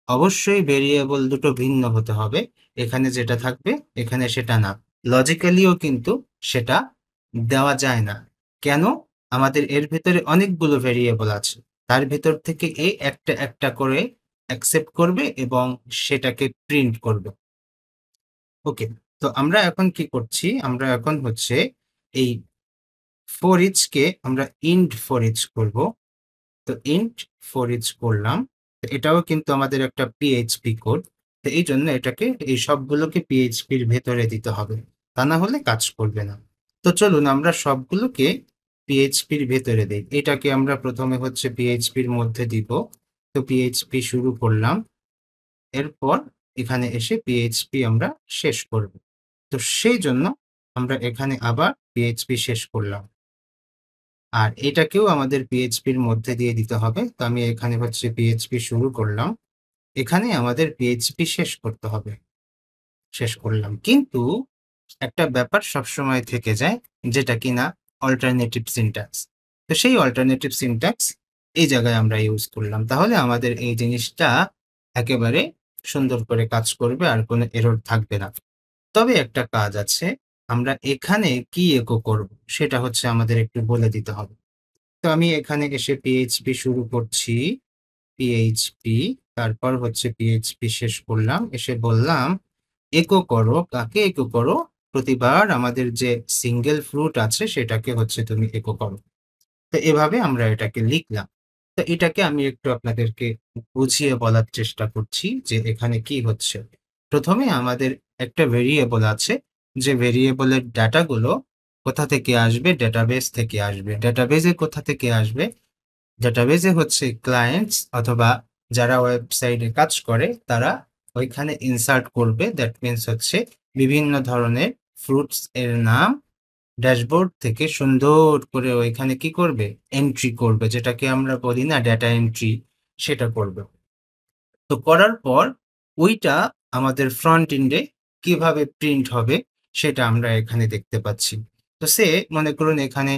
অবশ্যই ভেরিয়েবল দুটো ভিন্ন হতে হবে, এখানে যেটা থাকবে এখানে সেটা না। লজিক্যালিও কিন্তু সেটা দেওয়া যায় না। কেন? আমাদের এর ভেতরে অনেকগুলো ভেরিয়েবল আছে, তার ভেতর থেকে এই একটা একটা করে অ্যাকসেপ্ট করবে এবং সেটাকে প্রিন্ট করবে। ওকে, তো আমরা এখন কি করছি? আমরা এখন হচ্ছে এই ফর ইচ কে আমরা ইন্ট ফর ইচ করব। তো ইন্ট ফর ইচ করলাম। এটাও কিন্তু আমাদের একটা পিএইচপি কোড। তো এই জন্য এটাকে এই সবগুলোকে পিএইচপির ভেতরে দিতে হবে, তা না হলে কাজ করবে না। তো চলুন আমরা সবগুলোকে পিএইচপির ভেতরে দিই। এটাকে আমরা প্রথমে হচ্ছে পিএইচপির মধ্যে দিব। তো পিএইচপি শুরু করলাম, এরপর এখানে এসে পিএইচপি আমরা শেষ করব। তো সেই জন্য আমরা এখানে আবার পিএইচপি শেষ করলাম, আর এটাকেও আমাদের পিএইচপির মধ্যে দিয়ে দিতে হবে। তো আমি এখানে হচ্ছে পিএইচপি শুরু করলাম, এখানে আমাদের পিএইচপি শেষ করতে হবে, শেষ করলাম। কিন্তু একটা ব্যাপার সবসময় থেকে যায়, যেটা কিনা অল্টারনেটিভ সিনট্যাক্স। তো সেই অল্টারনেটিভ সিনট্যাক্স এই জায়গায় আমরা ইউজ করলাম, তাহলে আমাদের এই জিনিসটা একেবারে সুন্দর করে কাজ করবে আর কোনো এরর থাকবে না। তবে একটা কাজ আছে, আমরা এখানে কি একো করব সেটা হচ্ছে আমাদের একটু বলে দিতে হবে। তো আমি এখানে এসে পিএইচপি শুরু করছি, পিএইচপি, তারপর হচ্ছে পিএইচপি শেষ করলাম, এসে বললাম একো করো। কাকে একো করো? প্রতিবার আমাদের যে সিঙ্গেল ফ্রুট আছে সেটাকে হচ্ছে তুমি একো করো। তো এভাবে আমরা এটাকে লিখলাম। তো এটাকে আমি একটু আপনাদেরকে বুঝিয়ে বলার চেষ্টা করছি যে এখানে কি হচ্ছে। প্রথমে আমাদের একটা ভেরিয়েবল আছে, যে ভেরিয়েবলের ডাটাগুলো কোথা থেকে আসবে? ডেটাবেস থেকে আসবে। ডেটাবেসে কোথা থেকে আসবে? ডেটাবেসে হচ্ছে ক্লায়েন্টস অথবা যারা ওয়েবসাইটে কাজ করে তারা ওইখানে ইনসার্ট করবে। দ্যাট মিনস হচ্ছে বিভিন্ন ধরনের ফ্রুটস এর নাম ড্যাশবোর্ড থেকে সুন্দর করে ওইখানে কি করবে? এন্ট্রি করবে, যেটাকে আমরা বলি না ডেটা এন্ট্রি, সেটা করবে। তো করার পর ওইটা আমাদের ফ্রন্ট এন্ডে কিভাবে প্রিন্ট হবে সেটা আমরা এখানে দেখতে পাচ্ছি। তো সে মনে করুন এখানে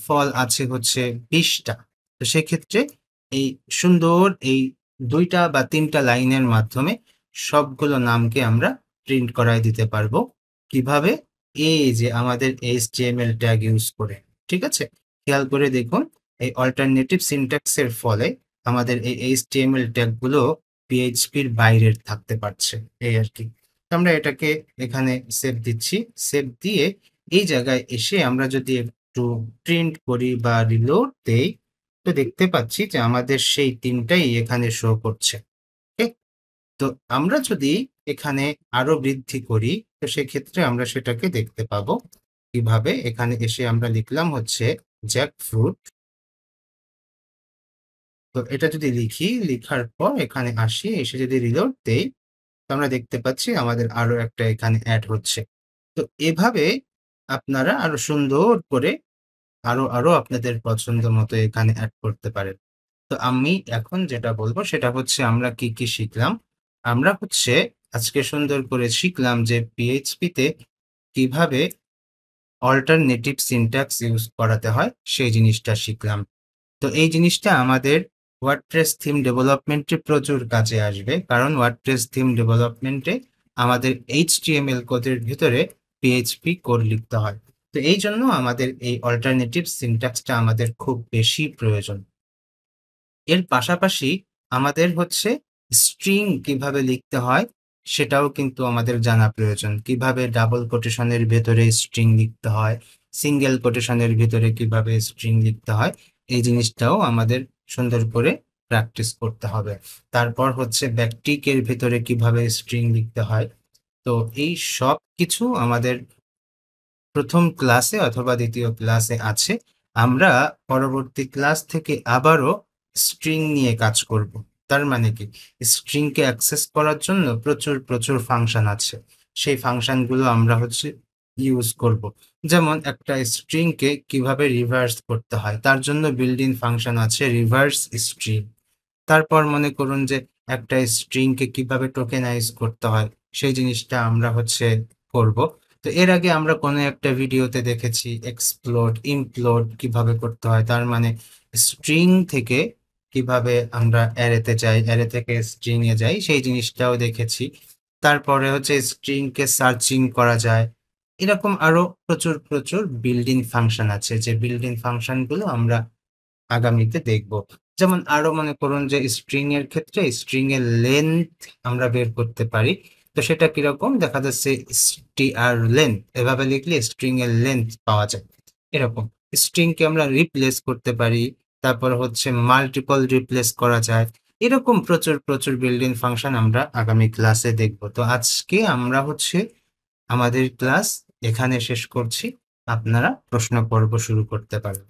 ফল আছে হচ্ছে 20টা। তো সেক্ষেত্রে এই সুন্দর এই 2টা বা 3টা লাইনের মাধ্যমে সবগুলো নামকে আমরা প্রিন্ট করায় দিতে পারবো। কিভাবে? এই যে আমাদের HTML ট্যাগ ইউজ করে। ঠিক আছে? খেয়াল করে দেখুন, এই অল্টারনেটিভ সিনট্যাক্সের ফলে আমাদের এই HTML ট্যাগগুলো পিএইচপির বাইরের থাকতে পারছে, এই আর কি। তো আমরা এটাকে এখানে সেভ দিচ্ছি। সেভ দিয়ে এই জায়গায় এসে আমরা যদি একটু প্রিন্ট করি বা রিলোড দেই, তো দেখতে পাচ্ছি যে আমাদের সেই 3টাই এখানে শো করছে। ওকে? তো আমরা যদি এখানে আরো বৃদ্ধি করি, তো সেক্ষেত্রে আমরা সেটাকে দেখতে পাবো। কিভাবে? এখানে এসে আমরা লিখলাম হচ্ছে জ্যাকফ্রুট। তো এটা যদি লিখি, লিখার পর এখানে আসি, এসে যদি রিলোড দেই, তো আমরা দেখতে পাচ্ছি আমাদের আরো একটা এখানে অ্যাড হচ্ছে। তো এভাবে আপনারা আরো সুন্দর করে আরো আপনাদের পছন্দ মতো এখানে অ্যাড করতে পারেন। তো আমি এখন যেটা বলবো সেটা হচ্ছে আমরা কি কি শিখলাম। আমরা হচ্ছে আজকে সুন্দর করে শিখলাম যে পিএইচপিতে কিভাবে অল্টারনেটিভ সিনট্যাক্স ইউজ করাতে হয়, সেই জিনিসটা শিখলাম। তো এই জিনিসটা আমাদের ওয়ার্ডপ্রেস থিম ডেভেলপমেন্টে প্রচুর কাজে আসবে, কারণ ওয়ার্ডপ্রেস থিম ডেভেলপমেন্টে আমাদের এইচটিএমএল কোডের ভিতরে পিএইচপি কোড লিখতে হয়। তো এই জন্য আমাদের এই অল্টারনেটিভ সিনট্যাক্সটা আমাদের খুব বেশি প্রয়োজন। এর পাশাপাশি আমাদের হচ্ছে স্ট্রিং কিভাবে লিখতে হয় সেটাও কিন্তু আমাদের জানা প্রয়োজন। কিভাবে ডাবল কোটেশনের ভেতরে স্ট্রিং লিখতে হয়, সিঙ্গেল কোটেশনের ভিতরে কিভাবে স্ট্রিং লিখতে হয়, এই জিনিসটাও আমাদের সুন্দর করে প্র্যাকটিস করতে হবে। তারপর হচ্ছে ব্যাকটিকের ভিতরে কিভাবে স্ট্রিং লিখতে হয়। তো এই সব কিছু আমাদের প্রথম ক্লাসে অথবা দ্বিতীয় ক্লাসে আছে। আমরা পরবর্তী ক্লাস থেকে আবারও স্ট্রিং নিয়ে কাজ করব। তার মানে কি? স্ট্রিংকে অ্যাক্সেস করার জন্য প্রচুর ফাংশন আছে। সেই ফাংশনগুলো আমরা হচ্ছে ইউজ করব। যেমন একটা স্ট্রিংকে কিভাবে রিভার্স করতে হয়, তার জন্য বিল্ট ইন ফাংশন আছে রিভার্স স্ট্রিং। তারপর মনে করুন যে একটা স্ট্রিংকে কিভাবে টোকেনাইজ করতে হয়, সেই জিনিসটা আমরা হচ্ছে করব। তো এর আগে আমরা কোনো একটা ভিডিওতে দেখেছি এক্সপ্লোড ইমপ্লোড কিভাবে করতে হয়, তার মানে স্ট্রিং থেকে কিভাবে আমরা অ্যারেতে যাই, অ্যারে থেকে স্ট্রিং এ যাই, সেই জিনিসটাও দেখেছি। তারপরে হচ্ছে স্ট্রিংকে সার্চিং করা যায়। এরকম আরো প্রচুর বিল্ট ইন ফাংশন আছে, যে বিল্ট ইন ফাংশনগুলো আমরা আগামীতে দেখব। যেমন আরো মনে করুন যে স্ট্রিং এর ক্ষেত্রে স্ট্রিং এর লেন্থ আমরা বের করতে পারি। তো সেটা কিরকম? দেখা যাচ্ছে str_len এভাবে লিখলে স্ট্রিং এর লেন্থ পাওয়া যায়। এরকম স্ট্রিং কে আমরা রিপ্লেস করতে পারি, তারপর হচ্ছে মাল্টিপল রিপ্লেস করা যায়। এরকম প্রচুর বিল্ট ইন ফাংশন আমরা আগামী ক্লাসে দেখব। তো আজকে আমরা হচ্ছে আমাদের ক্লাস এখানে শেষ করছি। আপনারা প্রশ্ন পর্ব শুরু করতে পারেন।